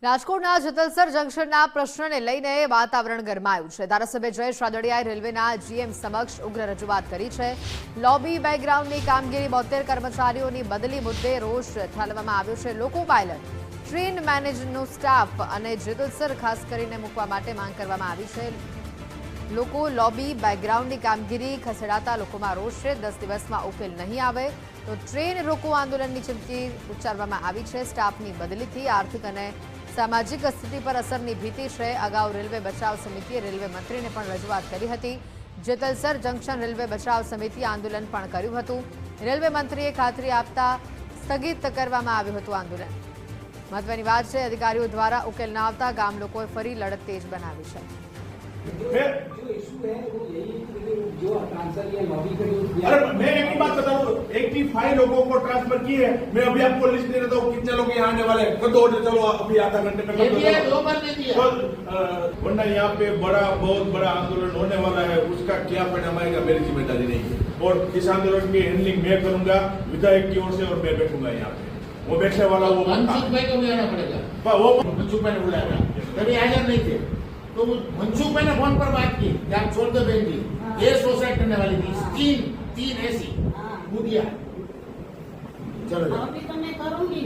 રાજકોટના જતલસર જંકશનના પ્રશ્નને લઈને વાતાવરણ ગરમાયું છે। ધારાસભ્ય જયેશ રાદડિયાએ રેલવેના જીએમ સમક્ષ ઉગ્ર રજૂઆત કરી છે। લોબી બેકગ્રાઉન્ડની કામગીરી 72 કર્મચારીઓની બદલી મુદ્દે રોષ ઠાલવવામાં આવ્યો છે। લોકો પાયલટ ટ્રેન મેનેજરનો સ્ટાફ અને જતલસર ખાસ કરીને મૂકવા માટે માંગ કરવામાં આવી છે। લોકો લોબી બેકગ્રાઉન્ડની કામગીરી ખસેડાતા લોકોમાં રોષ છે। 10 દિવસમાં ઉકેલ નહીં આવે તો ટ્રેન રોકો આંદોલનની ચીમકી ઉચ્ચારવામાં આવી છે। સ્ટાફની બદલીથી આર્થિક અને સામાજિક સ્થિતિ પર અસરની ભીતિ છે। અગાઉ રેલવે બચાવ સમિતિએ રેલવે મંત્રીને પણ રજૂઆત કરી હતી। જેતલસર જંકશન રેલવે બચાવ સમિતિએ આંદોલન પણ કર્યું હતું। રેલવે મંત્રીએ ખાતરી આપતા સ્થગિત કરવામાં આવ્યું હતું આંદોલન। મહત્વની વાત છે, અધિકારીઓ દ્વારા ઉકેલ ન આવતા ગામ લોકોએ ફરી લડત તેજ બનાવી છે। अरे मैं एक ही बात बता रहा हूँ, 85 लोगों को ट्रांसफर किए हैं। मैं अभी आपको लिस्ट दे देता हूँ कितने लोग यहाँ आने वाले हैं। कर दो ऑर्डर, चलो अभी आधा घंटे में कर दो। वरना यहाँ पे बहुत बड़ा आंदोलन होने वाला है, उसका क्या परिणाम आएगा मेरी जिम्मेदारी नहीं है। और इस आंदोलन की हैंडलिंग मैं करूंगा विधायक की ओर से, और मैं बैठूंगा यहाँ पे। वो बैठने वाला वो मनसुख भाई को भी आना पड़ेगा। वो मनसुख भाई ने बुलाया, कभी हाजिर नहीं थे तो मनसुख भाई ने फोन पर बात की कि आप छोड़ दो बहन जी, ये सुसाइड करने वाली थी। तीन ऐसी मुदिया। चलो अभी तो मैं करूंगी।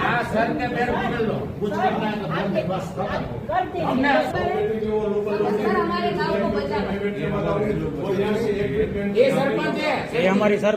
हाँ सर के पैर पकड़ लो, कुछ करना है तो हमने बस करते हैं। हमने सर हमारे गांव को बचाओ। ये सरपंच है, ये हमारी सर